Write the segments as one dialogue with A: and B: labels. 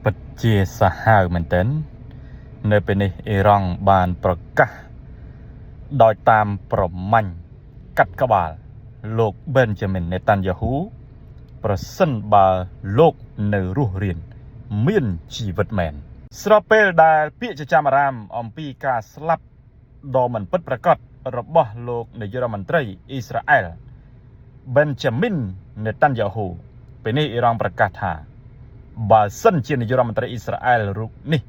A: ពិតជាសាហាវមែនទែននៅពេលនេះអ៊ីរ៉ង់បានប្រកាសដោយតាមប្រមាញ់កាត់ក្បាលលោក Benjamin Netanyahu ប្រសិនបើលោកនៅរស់រានមានជីវិតមែនស្របពេលដែលពាក្យចចាមអារាមអំពីការស្លាប់ដ៏មិនពិតប្រាកដរបស់លោកនាយករដ្ឋមន្ត្រីអ៊ីស្រាអែល Benjamin Netanyahu ពេលនេះអ៊ីរ៉ង់ប្រកាសថាបើសិនជានាយករដ្ឋមន្ត្រីអ៊ីស្រាអែលរូបនេះ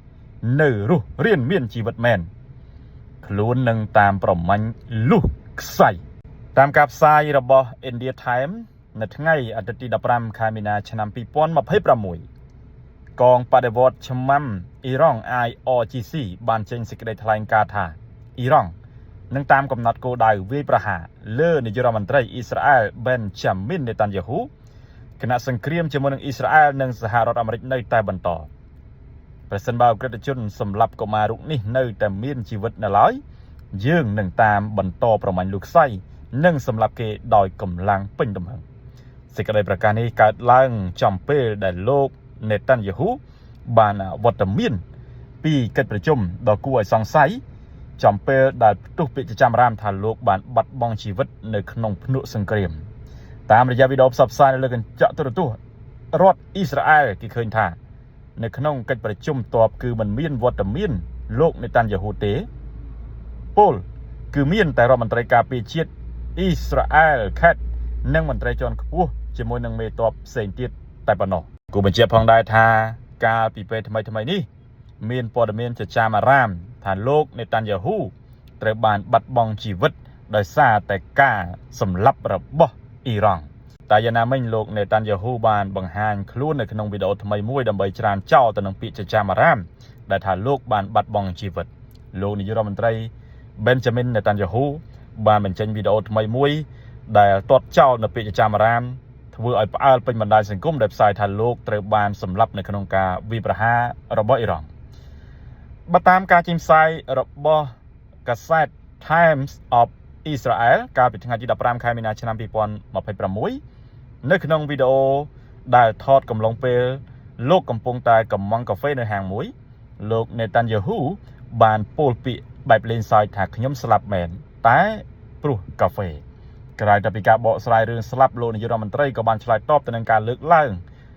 A: នៅរស់រានមានជីវិតមែនខ្លួននឹងតាមប្រមាញ់លុះខ្សែតាមការផ្សាយរបស់ India Times នៅថ្ងៃអាទិត្យទី15ខែមីនាឆ្នាំ2026កងបដិវត្តន៍ឆ្មាំអ៊ីរ៉ង់ IRGC បានចេញសេចក្តីថ្លែងការណ៍ថាអ៊ីរ៉ង់នឹងតាមកំណត់គោលដៅវាយប្រហារលើនាយករដ្ឋមន្ត្រីអ៊ីស្រាអែល Benjamin Netanyahuគណៈសង្គ្រាមជាមួយនឹងអ៊ីស្រាអែលនិងសហរដ្ឋអាមេរិកនៅតែបន្តប្រសិនបើអក្រិតជនសម្លាប់កុមាររូបនេះនៅតែមានជីវិតនៅឡើយយើងនឹងតាមបន្តប្រមាញ់លូកខ្សែនិងសម្លាប់គេដោយកម្លាំងពេញទំហឹងសេចក្តីប្រកាសនេះកើតឡើងចំពេលដែលលោក Netanyahu បានវត្តមានពីកិច្ចប្រជុំដ៏គួរឲ្យសង្ស័យចំពេលដែលផ្ទុះពាក្យចចាមអារាមថាលោកបានបាត់បង់ជីវិតនៅក្នុងភ្នក់សង្គ្រាមតាមរយៈវីដេអូផ្សព្វផ្សាយនៅលើកញ្ចក់ទូរទស្សន៍រដ្ឋអ៊ីស្រាអែលគេឃើញថានៅក្នុងកិច្ចប្រជុំទ័ពគឺមិនមានវត្តមានលោកនេតាន់យ៉ាហ៊ូទេពលគឺមានតែរដ្ឋមន្ត្រីការពារជាតិអ៊ីស្រាអែលខេតនិងមន្ត្រីជាន់ខ្ពស់ជាមួយនឹងមេទ័ពផ្សេងទៀតតែប៉ុណ្ណោះគូបញ្ជាក់ផងដែរថាកាលពីពេលថ្មីនេះមានព័ត៌មានចចាមអារាមថាលោកនេតាន់យ៉ាហ៊ូត្រូវបានបាត់បង់ជីវិតដោយសារតែការសម្លាប់របស់អ៊ីរ៉ង់តែយ៉ាងណាមិញលោកនេតាន់យ៉ាហ៊ូបានបង្ហាញខ្លួននៅក្នុងវីដេអូថ្មីមួយដើម្បីច្រានចោលទៅនឹងពាក្យចចាមអារាមដែលថាលោកបានបាត់បង់ជីវិតលោកនាយករដ្ឋមន្ត្រី Benjamin Netanyahu បានបញ្ចេញវីដេអូថ្មីមួយដែលទាត់ចោលនៅពាក្យចចាមអារាមធ្វើឲ្យផ្អើលពេញបណ្ដាញសង្គមដែលផ្សាយថាលោកត្រូវបានសម្លាប់នៅក្នុងការវាយប្រហាររបស់អ៊ីរ៉ង់បើតាមការចេញផ្សាយរបស់កាសែត Times of Israel កាលពីថ្ងៃទី15ខែមីនាឆ្នាំ2026នៅក្នុងវីដេអូដែលថតកំឡុងពេលលោកកំពុងតែកំងកាហ្វេនៅហាងមួយលោក Netanyahu បានពោលពាក្យបែបលេងសើចថាខ្ញុំស្លាប់មែនតែព្រោះកាហ្វេក្រៅពីការបកស្រាយរឿងស្លាប់លោកនាយករដ្ឋមន្ត្រីក៏បានឆ្លើយតបទៅនឹងការលើកឡើង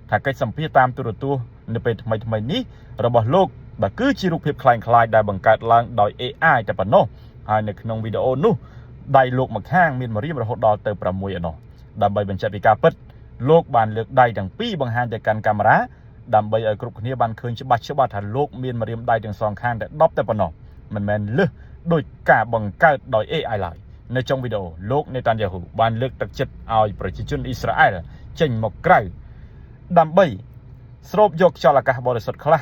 A: ថាកិច្ចសម្ភាសតាមទូរទស្សន៍នៅពេលថ្មីនេះរបស់លោកបើគឺជារូបភាពคล้ายៗដែលបង្កើតឡើងដោយ AI តែប៉ុណ្ណោះហើយនៅក្នុងវីដេអូនោះដៃលោកម្ខាងមានម្រាមរហូតដល់ទៅ6ឯណោះដើម្បីបញ្ជាក់ពីការពិតលោកបានលើកដៃទាំងពីរបង្ហាញទៅកាន់កាមេរ៉ាដើម្បីឲ្យគ្រប់គ្នាបានឃើញច្បាស់ថាលោកមានម្រាមដៃទាំងសងខាងតែ10តែប៉ុណ្ណោះមិនមែនលើសដោយការបង្កើតដោយ AI ឡើយនៅtrongវីដេអូលោក Netanyahu បានលើកទឹកចិត្តឲ្យប្រជាជនអ៊ីស្រាអែលចេញមកក្រៅដើម្បីស្រូបយកខ្យល់អាកាសបរិសុទ្ធខ្លះ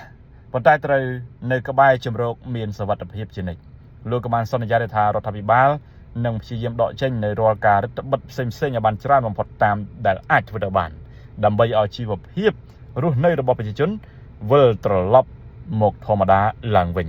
A: ប៉ុន្តែត្រូវនៅក្បែរជំរកមានសុវត្ថិភាពជានិច្ចលោកក៏បានសន្យាថារដ្ឋាភិបាលនឹងព្យាយាមដកចេញនៅរាល់ការរដ្ឋបិទផ្សេងៗឲ្យបានច្រើនបំផុតតាមដែលអាចធ្វើទៅបានដើម្បីឲ្យជីវភាពរស់នៅរបស់ប្រជាជនវិលត្រឡប់មកធម្មតាឡើងវិញ